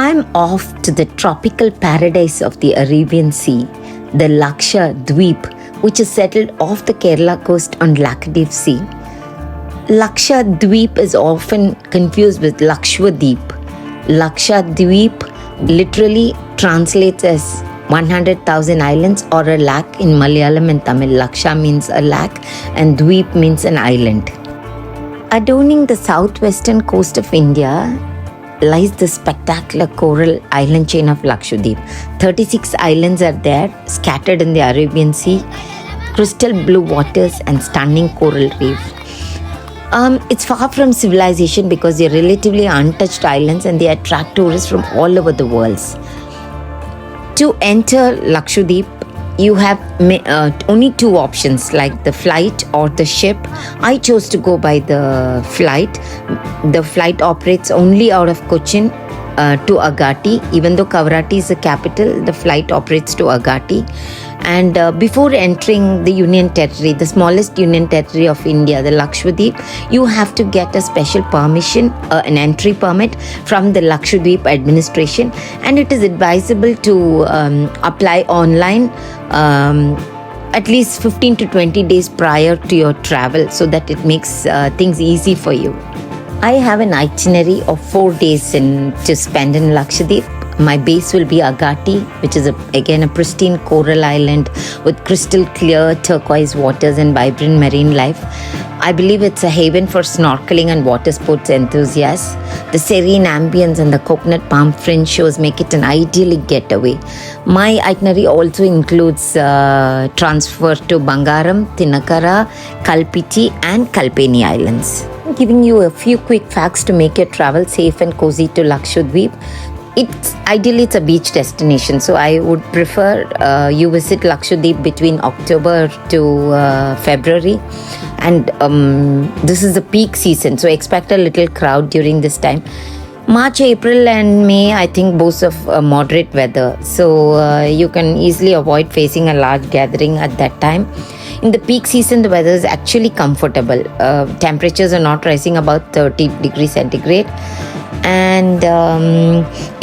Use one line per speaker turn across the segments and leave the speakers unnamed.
I'm off to the tropical paradise of the Arabian Sea, the Lakshadweep, which is settled off the Kerala coast on Lakshadweep Sea. Lakshadweep is often confused with Lakshadweep. Lakshadweep literally translates as 100,000 islands or a lakh in Malayalam and Tamil. Laksha means a lakh and Dweep means an island. Adorning the southwestern coast of India lies the spectacular coral island chain of Lakshadweep. 36 islands are there, scattered in the Arabian Sea, crystal blue waters and stunning coral reef. It's far from civilization because they're relatively untouched islands and they attract tourists from all over the world. To enter Lakshadweep, you have only two options, like the flight or the ship. I chose to go by the flight. The flight operates only out of Cochin to Agatti. Even though Kavarati is the capital, the flight operates to Agatti. And before entering the Union Territory, the smallest Union Territory of India, the Lakshadweep, you have to get a special permission, an entry permit from the Lakshadweep administration, and it is advisable to apply online at least 15 to 20 days prior to your travel so that it makes things easy for you. I have an itinerary of 4 days to spend in Lakshadweep. My base will be Agatti, which is again a pristine coral island with crystal clear turquoise waters and vibrant marine life. I believe it's a haven for snorkeling and water sports enthusiasts. The serene ambience and the coconut palm fringe shows make it an ideal getaway. My itinerary also includes transfer to Bangaram, Tinakara, Kalpiti and Kalpeni Islands. I'm giving you a few quick facts to make your travel safe and cozy to Lakshadweep. Ideally, it's a beach destination, so I would prefer you visit Lakshadweep between October to February, and this is the peak season, so expect a little crowd during this time. March, April and May, I think boast of moderate weather, so you can easily avoid facing a large gathering at that time. In the peak season, the weather is actually comfortable. Temperatures are not rising above 30 degrees centigrade. And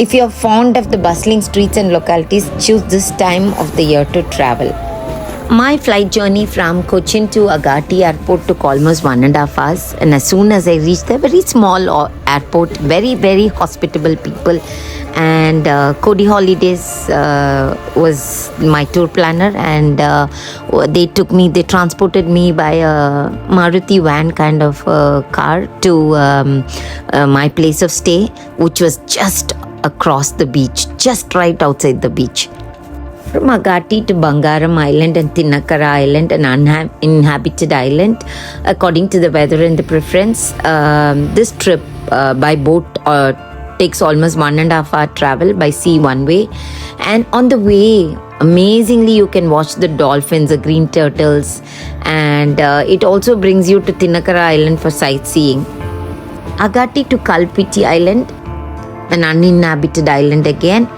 if you're fond of the bustling streets and localities, choose this time of the year to travel. My flight journey from Cochin to Agatti airport took almost 1.5 hours, and as soon as I reached the very small airport, very, very hospitable people, and Cody Holidays was my tour planner, and they transported me by a Maruti van kind of car to my place of stay, which was just across the beach, just right outside the beach. From Agatti to Bangaram Island and Tinakara Island, an uninhabited island, according to the weather and the preference. This trip by boat takes almost 1.5 hour travel, by sea one way. And on the way, amazingly, you can watch the dolphins, the green turtles, and it also brings you to Tinakara Island for sightseeing. Agatti to Kalpiti Island, an uninhabited island again.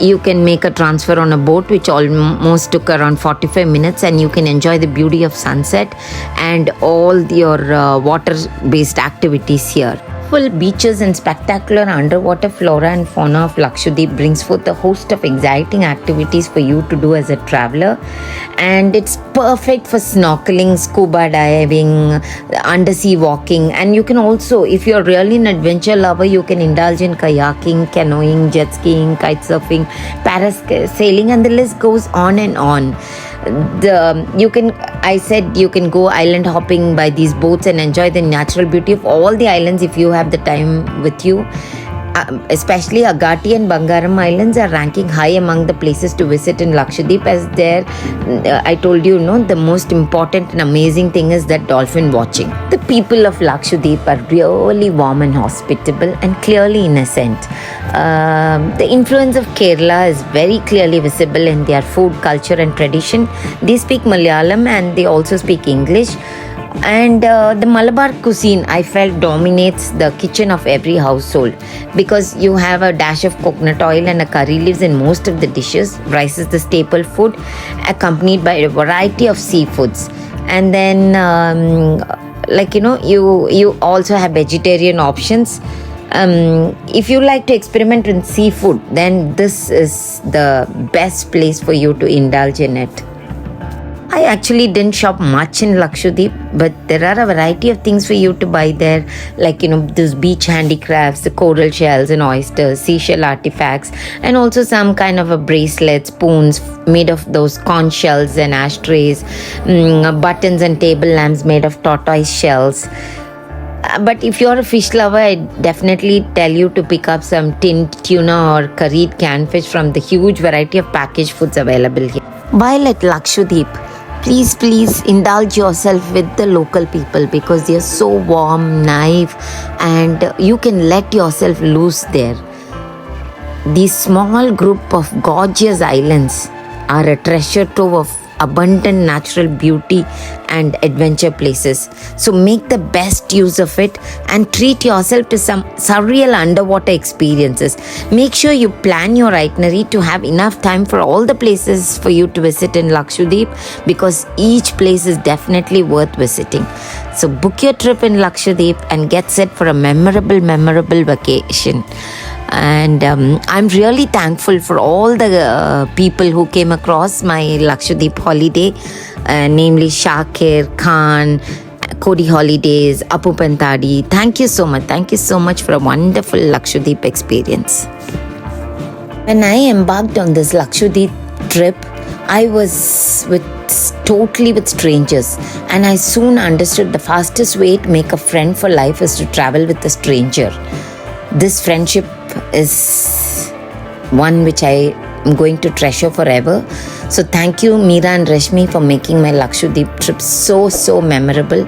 You can make a transfer on a boat, which almost took around 45 minutes, and you can enjoy the beauty of sunset and all your water-based activities here. Full beaches and spectacular underwater flora and fauna of Lakshadweep brings forth a host of exciting activities for you to do as a traveler, and it's perfect for snorkeling, scuba diving, undersea walking, and you can also, if you're really an adventure lover, you can indulge in kayaking, canoeing, jet skiing, kite surfing, parasailing, and the list goes on and on. You can go island hopping by these boats and enjoy the natural beauty of all the islands if you have the time with you. Especially Agatti and Bangaram Islands are ranking high among the places to visit in Lakshadweep, as there, I told you, the most important and amazing thing is that dolphin watching. The people of Lakshadweep are really warm and hospitable and clearly innocent. The influence of Kerala is very clearly visible in their food, culture and tradition. They speak Malayalam and they also speak English. And the Malabar cuisine, I felt, dominates the kitchen of every household, because you have a dash of coconut oil and a curry leaves in most of the dishes. Rice is the staple food, accompanied by a variety of seafoods. And then, you also have vegetarian options. If you like to experiment with seafood, then this is the best place for you to indulge in it. I actually didn't shop much in Lakshadweep, but there are a variety of things for you to buy there, like, those beach handicrafts, the coral shells and oysters, seashell artifacts, and also some kind of a bracelet, spoons made of those conch shells and ashtrays, buttons and table lamps made of tortoise shells. But if you're a fish lover, I definitely tell you to pick up some tinned tuna or curried canned fish from the huge variety of packaged foods available here. While at Lakshadweep, please indulge yourself with the local people because they are so warm, naive, and you can let yourself loose there. These small group of gorgeous islands are a treasure trove of abundant natural beauty and adventure places. So make the best use of it and treat yourself to some surreal underwater experiences. Make sure you plan your itinerary to have enough time for all the places for you to visit in Lakshadweep, because each place is definitely worth visiting. So book your trip in Lakshadweep and get set for a memorable vacation. And I'm really thankful for all the people who came across my Lakshadweep holiday, namely Shakir, Khan, Cody Holidays, Apu Pentadi. Thank you so much for a wonderful Lakshadweep experience. When I embarked on this Lakshadweep trip, I was totally with strangers, and I soon understood the fastest way to make a friend for life is to travel with a stranger. This friendship is one which I am going to treasure forever. So thank you, Meera and Rashmi, for making my Lakshadweep trip so memorable.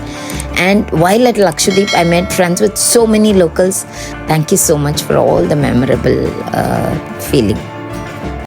And while at Lakshadweep, I made friends with so many locals. Thank you so much for all the memorable feeling.